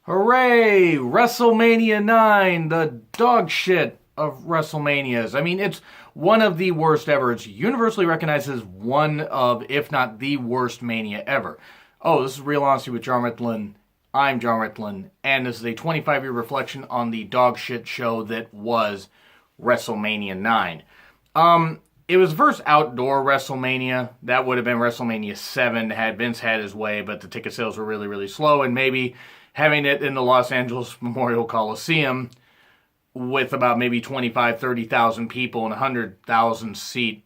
Hooray! WrestleMania 9, the dog shit of WrestleManias. I mean, it's one of the worst ever. It's universally recognized as one of, if not the worst Mania ever. Oh, this is Real Honesty with John Ritlin. I'm John Ritlin, and this is a 25-year reflection on the dog shit show that was WrestleMania 9. It was the first outdoor WrestleMania. That would have been WrestleMania 7 had Vince had his way, but the ticket sales were really, really slow, and maybe having it in the Los Angeles Memorial Coliseum with about maybe 25, 30,000 people in a 100,000 seat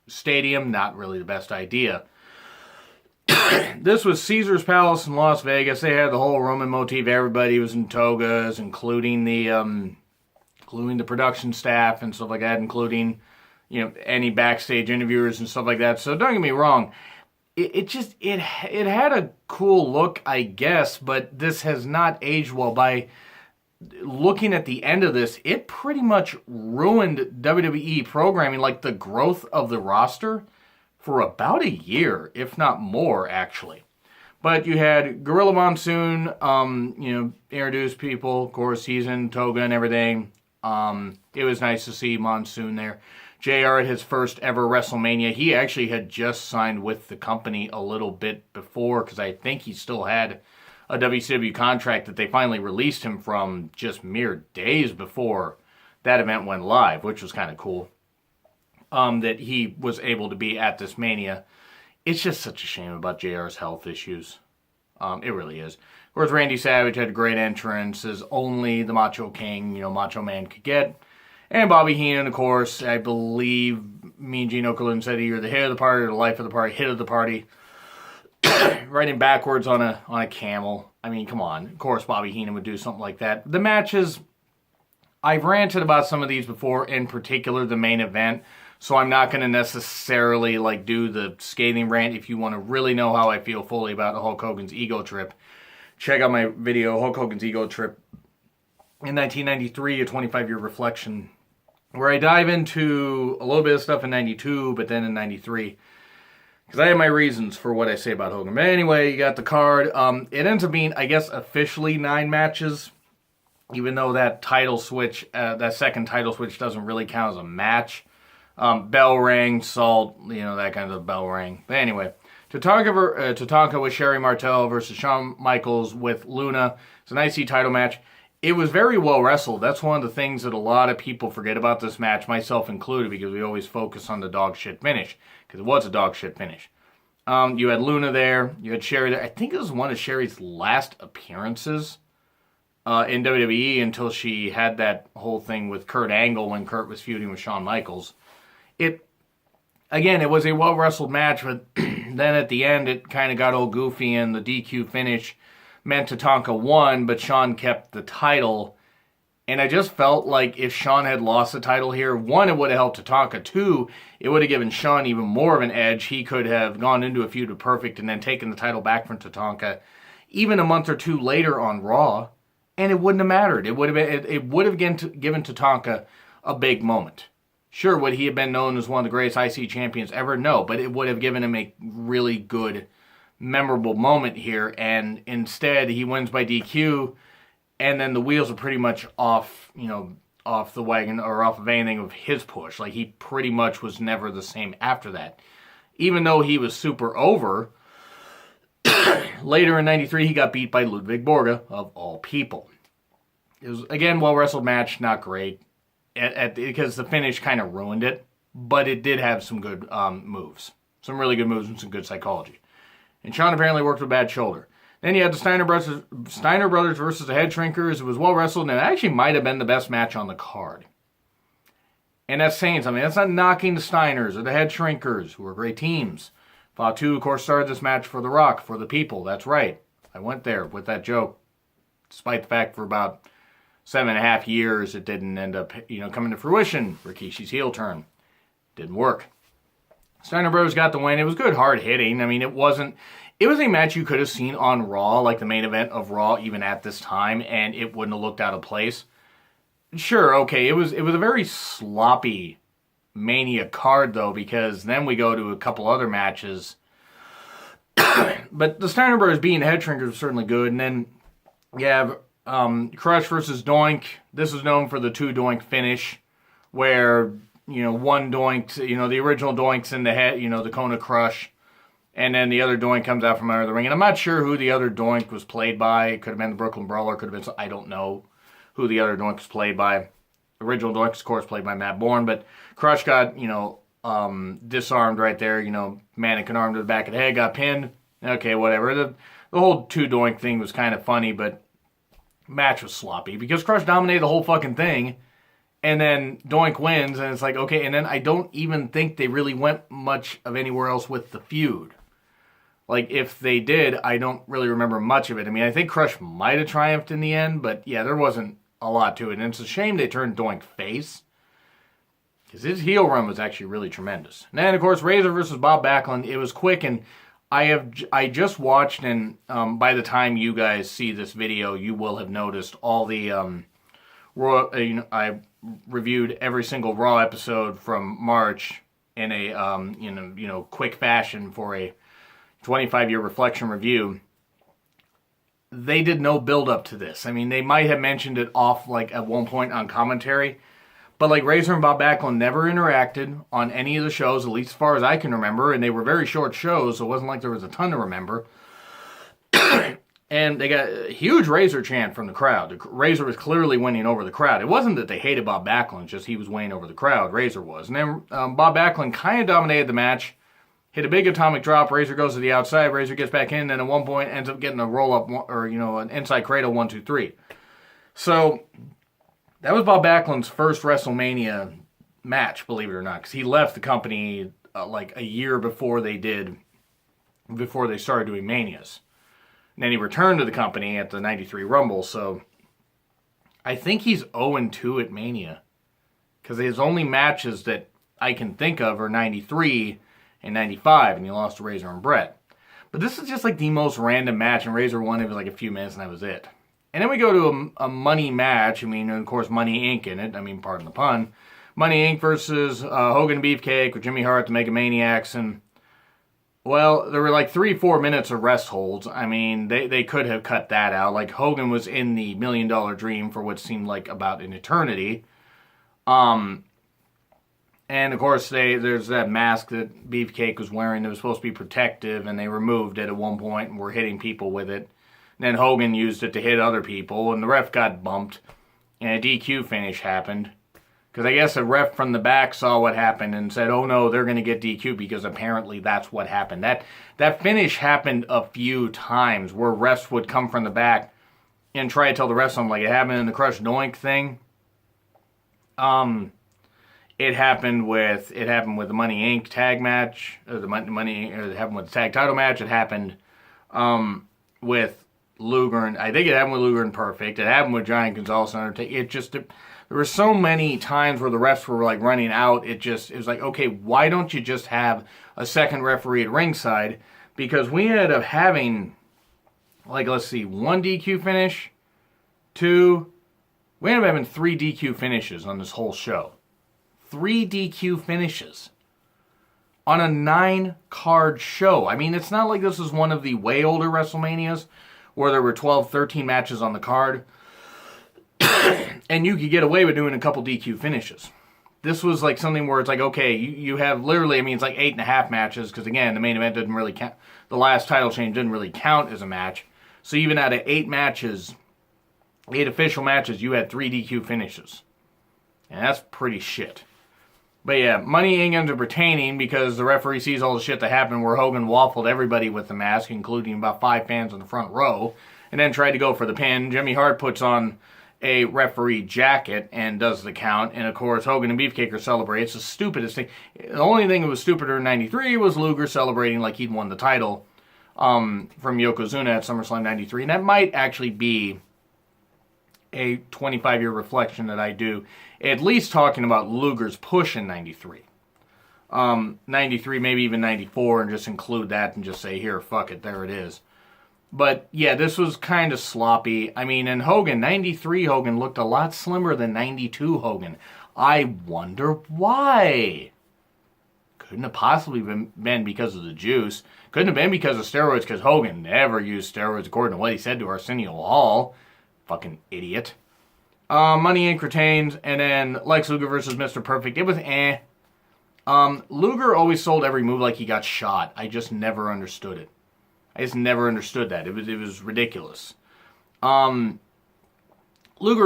stadium, not really the best idea. This was Caesar's Palace in Las Vegas. They had the whole Roman motif. Everybody was in togas, including the production staff and stuff like that, including any backstage interviewers and stuff like that. So don't get me wrong. It had a cool look, I guess, but this has not aged well. By looking at the end of this, it pretty much ruined WWE programming, like the growth of the roster, for about a year, if not more, actually. But you had Gorilla Monsoon, introduce people, of course, he's in toga and everything. It was nice to see Monsoon there. JR at his first ever WrestleMania. He actually had just signed with the company a little bit before, because I think he still had a WCW contract that they finally released him from just mere days before that event went live, which was kind of cool. That he was able to be at this Mania. It's just such a shame about JR's health issues. It really is. Of course, Randy Savage had a great entrance, as only the Macho King, Macho Man could get. And Bobby Heenan, of course, I believe Mean Gene Okerlund said you're the hit of the party or the life of the party, hit of the party. Riding backwards on a camel. I mean, come on. Of course, Bobby Heenan would do something like that. The matches, I've ranted about some of these before, in particular the main event. So I'm not going to necessarily do the scathing rant. If you want to really know how I feel fully about Hulk Hogan's ego trip, check out my video, Hulk Hogan's Ego Trip in 1993, a 25-year reflection, where I dive into a little bit of stuff in 92, but then in 93. Because I have my reasons for what I say about Hogan. But anyway, you got the card. It ends up being, I guess, officially 9 matches. Even though that title switch, that second title switch doesn't really count as a match. Bell rang, salt, that kind of bell rang. But anyway, Tatanka with Sherry Martel versus Shawn Michaels with Luna. It's an IC title match. It was very well wrestled. That's one of the things that a lot of people forget about this match, myself included, because we always focus on the dog shit finish, because it was a dog shit finish. You had Luna there. You had Sherry there. I think it was one of Sherry's last appearances in WWE until she had that whole thing with Kurt Angle when Kurt was feuding with Shawn Michaels. It was a well-wrestled match, but then at the end it kind of got all goofy, and the DQ finish meant Tatanka won, but Shawn kept the title. And I just felt like if Shawn had lost the title here, 1, it would have helped Tatanka. 2, it would have given Shawn even more of an edge. He could have gone into a feud with Perfect and then taken the title back from Tatanka even a month or 2 later on Raw, and it wouldn't have mattered. It would have given Tatanka a big moment. Sure, would he have been known as one of the greatest IC champions ever? No, but it would have given him a really good, memorable moment here, and instead he wins by DQ, and then the wheels are pretty much off the wagon, or off of anything of his push. Like, he pretty much was never the same after that. Even though he was super over, later in 93 he got beat by Ludwig Borga, of all people. It was, again, well-wrestled match, not great. Because the finish kind of ruined it, but it did have some good moves. Some really good moves and some good psychology. And Shawn apparently worked with a bad shoulder. Then you had the Steiner Brothers versus the Head Shrinkers. It was well wrestled, and it actually might have been the best match on the card. And that's saying something. That's not knocking the Steiners or the Head Shrinkers, who are great teams. Fatu, of course, started this match for The Rock, for the people. That's right. I went there with that joke. Despite the fact for about 7.5 years, it didn't end up, coming to fruition. Rikishi's heel turn didn't work. Steiner Brothers got the win. It was good, hard hitting. I mean, it was a match you could have seen on Raw, like the main event of Raw, even at this time, and it wouldn't have looked out of place. Sure, okay, it was a very sloppy Mania card, though, because then we go to a couple other matches. But the Steiner Brothers being Head Shrinkers was certainly good, and then You have Crush versus Doink. This is known for the 2 Doink finish, where, one Doink, the original Doink's in the head, the Kona Crush, and then the other Doink comes out from under the ring. And I'm not sure who the other Doink was played by. It could have been the Brooklyn Brawler, could have been, I don't know who the other Doink was played by. The original Doink, of course, played by Matt Bourne, but Crush got, disarmed right there, mannequin arm to the back of the head, got pinned. Okay, whatever. The whole 2 Doink thing was kind of funny, but match was sloppy because Crush dominated the whole fucking thing, and then Doink wins, and it's like, okay, and then I don't even think they really went much of anywhere else with the feud. Like, if they did, I don't really remember much of it. I mean, I think Crush might have triumphed in the end, but yeah, there wasn't a lot to it, and it's a shame they turned Doink face, because his heel run was actually really tremendous. And then, of course, Razor versus Bob Backlund, it was quick, and I just watched, and by the time you guys see this video, you will have noticed all the Raw. I reviewed every single Raw episode from March in a quick fashion for a 25-year reflection review. They did no build up to this. I mean, they might have mentioned it off like at one point on commentary. But like Razor and Bob Backlund never interacted on any of the shows, at least as far as I can remember, and they were very short shows, so it wasn't like there was a ton to remember. And they got a huge Razor chant from the crowd. The Razor was clearly winning over the crowd. It wasn't that they hated Bob Backlund, just he was winning over the crowd. Razor was. And then Bob Backlund kind of dominated the match, hit a big atomic drop. Razor goes to the outside. Razor gets back in, and at one point ends up getting a roll up or an inside cradle 1, 2, 3. So that was Bob Backlund's first WrestleMania match, believe it or not, because he left the company like a year before they started doing Manias. And then he returned to the company at the 93 Rumble, so I think he's 0-2 at Mania, because his only matches that I can think of are 93 and 95, and he lost to Razor and Brett. But this is just like the most random match, and Razor won it was like a few minutes, and that was it. And then we go to a money match. I mean, of course, Money Inc. in it. I mean, pardon the pun. Money Inc. versus Hogan and Beefcake with Jimmy Hart, the Mega Maniacs. And, well, there were like 3-4 minutes of rest holds. I mean, they could have cut that out. Like, Hogan was in the $1 Million Dream for what seemed like about an eternity. And, of course, there's that mask that Beefcake was wearing that was supposed to be protective, and they removed it at one point and were hitting people with it. Then Hogan used it to hit other people, and the ref got bumped, and a DQ finish happened. Because I guess a ref from the back saw what happened and said, oh no, they're going to get DQ, because apparently that's what happened. That finish happened a few times, where refs would come from the back and try to tell the ref something, like it happened in the Crush Doink thing. It happened with the Money Inc. tag match, or it happened with the tag title match. It happened with Luger, and I think it happened with Luger and Perfect. It happened with Giant Gonzalez and Undertaker. There were so many times where the refs were like running out. It was like, okay, why don't you just have a second referee at ringside? Because we ended up having, like, let's see, 1 DQ finish, 2. We ended up having 3 DQ finishes on this whole show. 3 DQ finishes on a 9-card show. I mean, it's not like this is one of the way older WrestleManias where there were 12, 13 matches on the card, and you could get away with doing a couple DQ finishes. This was like something where it's like, okay, you have literally, I mean, it's like 8.5 matches, because again, the main event didn't really count. The last title change didn't really count as a match. So even out of 8 matches, 8 official matches, you had 3 DQ finishes. And that's pretty shit. But yeah, Money Inc. ends up retaining because the referee sees all the shit that happened where Hogan waffled everybody with the mask, including about 5 fans in the front row, and then tried to go for the pin. Jimmy Hart puts on a referee jacket and does the count, and of course Hogan and Beefcake celebrate. It's the stupidest thing. The only thing that was stupider in 93 was Luger celebrating like he'd won the title from Yokozuna at SummerSlam 93, and that might actually be a 25-year reflection that I do, at least talking about Luger's push in 93. 93, maybe even 94, and just include that and just say, here, fuck it, there it is. But, yeah, this was kind of sloppy. I mean, in Hogan, 93 Hogan looked a lot slimmer than 92 Hogan. I wonder why. Couldn't have possibly been because of the juice. Couldn't have been because of steroids, because Hogan never used steroids according to what he said to Arsenio Hall. Fucking idiot. Money Inc. retains, and then Lex Luger versus Mr. Perfect. It was eh. Luger always sold every move like he got shot. I just never understood it. I just never understood that. It was ridiculous. Luger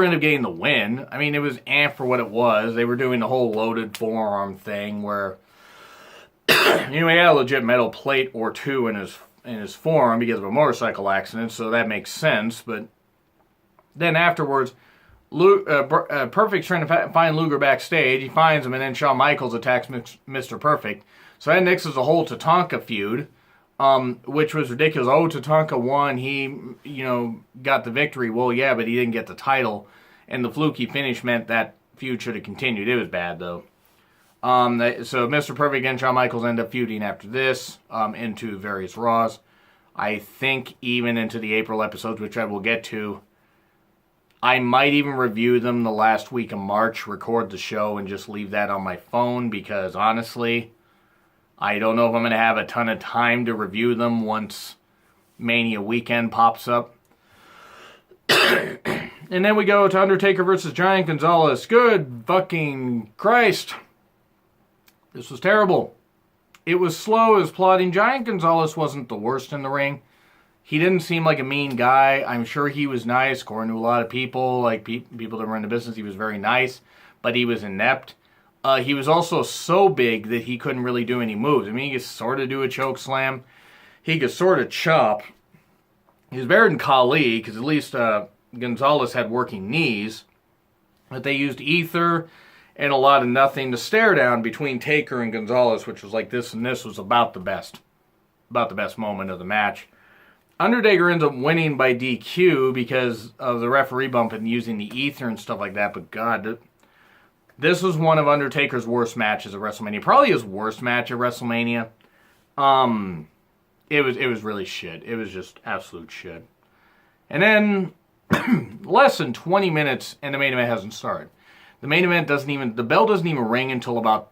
ended up getting the win. I mean, it was eh for what it was. They were doing the whole loaded forearm thing where, he had a legit metal plate or two in his forearm because of a motorcycle accident, so that makes sense. But then afterwards, Perfect's trying to find Luger backstage. He finds him, and then Shawn Michaels attacks Mr. Perfect. So that nixes the whole Tatanka feud, which was ridiculous. Oh, Tatanka won. He, got the victory. Well, yeah, but he didn't get the title. And the fluky finish meant that feud should have continued. It was bad, though. So Mr. Perfect and Shawn Michaels end up feuding after this into various Raws. I think even into the April episodes, which I will get to. I might even review them the last week of March, record the show, and just leave that on my phone because, honestly, I don't know if I'm going to have a ton of time to review them once Mania weekend pops up. And then we go to Undertaker versus Giant Gonzalez. Good fucking Christ. This was terrible. It was slow as plotting. Giant Gonzalez wasn't the worst in the ring. He didn't seem like a mean guy. I'm sure he was nice, according to a lot of people, like people that were in the business. He was very nice, but he was inept. He was also so big that he couldn't really do any moves. I mean, he could sort of do a choke slam. He could sort of chop. He was better than Khali, because at least Gonzalez had working knees. But they used ether and a lot of nothing to stare down between Taker and Gonzalez, which was like this, and this was about the best moment of the match. Undertaker ends up winning by DQ because of the referee bump and using the ether and stuff like that. But God, this was one of Undertaker's worst matches at WrestleMania. Probably his worst match at WrestleMania. It was really shit. It was just absolute shit. And then less than 20 minutes and the main event hasn't started. The main event the bell doesn't even ring until about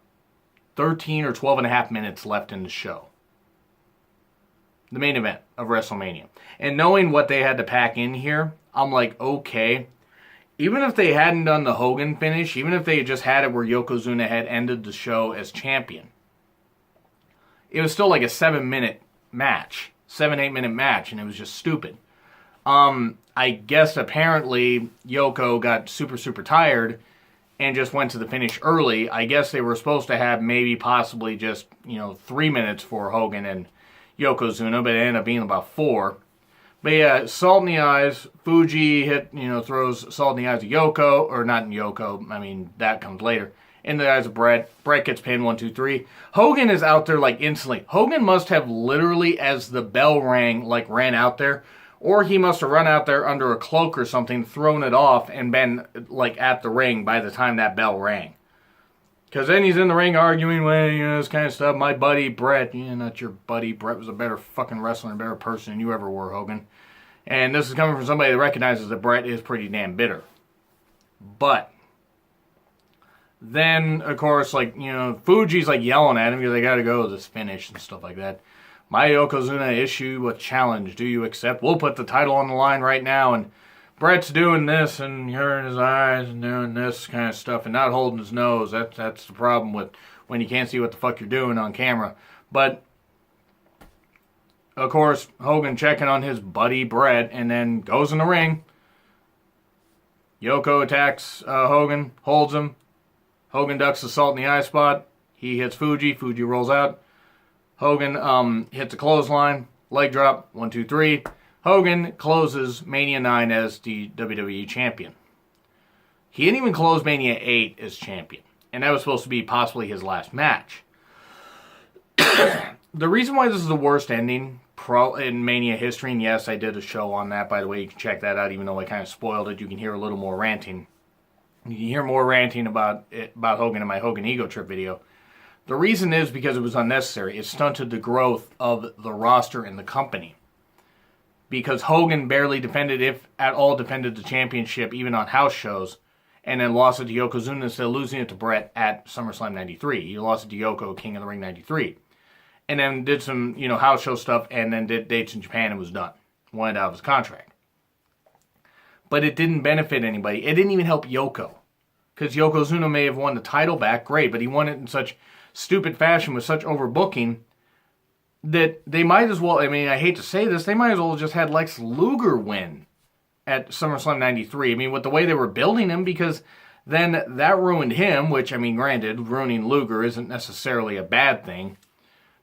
13 or 12 and a half minutes left in the show. The main event of WrestleMania. And knowing what they had to pack in here, I'm like, okay. Even if they hadn't done the Hogan finish, even if they had just had it where Yokozuna had ended the show as champion, it was still like a 7-8 minute match, and it was just stupid. I guess apparently Yoko got super, super tired and just went to the finish early. I guess they were supposed to have maybe possibly just, 3 minutes for Hogan and Yokozuna, but it ended up being about 4. But yeah, salt in the eyes. Fuji throws salt in the eyes of Yoko, or not in Yoko, I mean, that comes later. In the eyes of Brett. Brett gets pinned 1, 2, 3. Hogan is out there like instantly. Hogan must have literally, as the bell rang, like ran out there, or he must have run out there under a cloak or something, thrown it off, and been like at the ring by the time that bell rang. Because then he's in the ring arguing, this kind of stuff. My buddy Brett, not your buddy. Brett was a better fucking wrestler and a better person than you ever were, Hogan. And this is coming from somebody that recognizes that Brett is pretty damn bitter. But then, of course, Fuji's yelling at him because they got to go to this finish and stuff like that. My Yokozuna issue a challenge. Do you accept? We'll put the title on the line right now, and Brett's doing this and hurting his eyes and doing this kind of stuff and not holding his nose. That's the problem with when you can't see what the fuck you're doing on camera. But, of course, Hogan checking on his buddy Brett and then goes in the ring. Yoko attacks Hogan, holds him. Hogan ducks the salt in the eye spot. He hits Fuji. Fuji rolls out. Hogan hits a clothesline. Leg drop. 1, 2, 3. Hogan closes Mania 9 as the WWE Champion. He didn't even close Mania 8 as champion. And that was supposed to be possibly his last match. The reason why this is the worst ending in Mania history, and yes, I did a show on that, by the way, you can check that out, even though I kind of spoiled it. You can hear a little more ranting. You can hear more ranting about Hogan in my Hogan Ego Trip video. The reason is because it was unnecessary. It stunted the growth of the roster and the company. Because Hogan barely defended, if at all defended, the championship, even on house shows, and then lost it to Yokozuna instead of losing it to Brett at SummerSlam 93. He lost it to Yoko, King of the Ring 93. and then did some, house show stuff, and then did dates in Japan and was done. Wanted out of his contract. But it didn't benefit anybody. It didn't even help Yoko. Because Yokozuna may have won the title back, great, but he won it in such stupid fashion with such overbooking that they might as well, I hate to say this, they might as well have just had Lex Luger win at SummerSlam 93. With the way they were building him, because then that ruined him, which, granted, ruining Luger isn't necessarily a bad thing.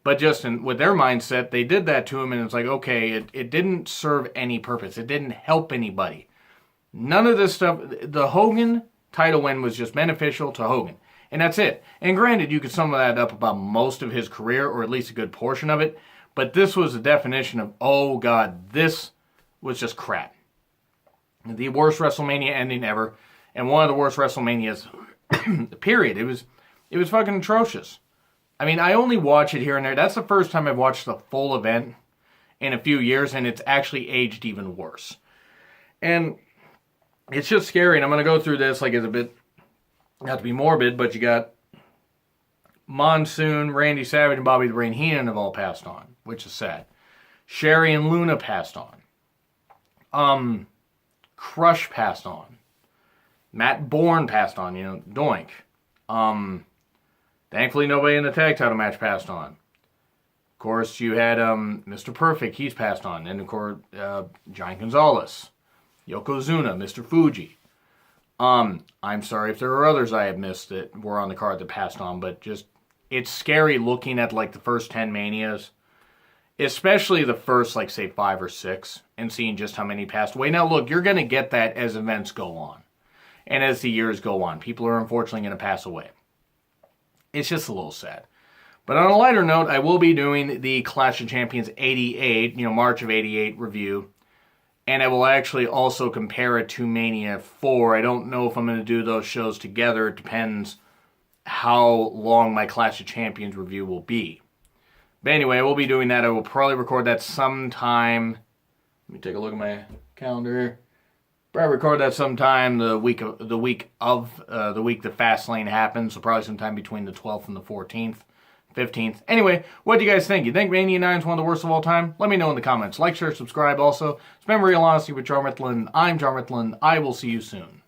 But just with their mindset, they did that to him, and it's like, okay, it didn't serve any purpose. It didn't help anybody. None of this stuff, the Hogan title win was just beneficial to Hogan. And that's it. And granted, you could sum that up about most of his career, or at least a good portion of it. But this was the definition of, oh God, this was just crap. The worst WrestleMania ending ever. And one of the worst WrestleManias, period. It was fucking atrocious. I only watch it here and there. That's the first time I've watched the full event in a few years, and it's actually aged even worse. And it's just scary, and I'm going to go through this like it's a bit, not to be morbid, but you got Monsoon, Randy Savage, and Bobby the Brain Heenan have all passed on, which is sad. Sherry and Luna passed on. Crush passed on. Matt Bourne passed on, doink. Thankfully, nobody in the tag title match passed on. Of course, you had Mr. Perfect, he's passed on. And of course, Giant Gonzalez. Yokozuna, Mr. Fuji. I'm sorry if there are others I have missed that were on the card that passed on, but just, it's scary looking at like the first 10 Manias, especially the first, like, say, 5 or 6, and seeing just how many passed away. Now, look, you're going to get that as events go on, and as the years go on. People are unfortunately going to pass away. It's just a little sad. But on a lighter note, I will be doing the Clash of Champions 88, March of 88 review. And I will actually also compare it to Mania 4. I don't know if I'm going to do those shows together. It depends how long my Clash of Champions review will be. But anyway, I will be doing that. I will probably record that sometime. Let me take a look at my calendar. Probably record that sometime the week the Fastlane happens. So probably sometime between the 12th and the 14th. 15th. Anyway, what do you guys think? You think Mania 9 is one of the worst of all time? Let me know in the comments. Like, share, subscribe also. It's been Real Honesty with John Ritlin. I'm John Ritlin. I will see you soon.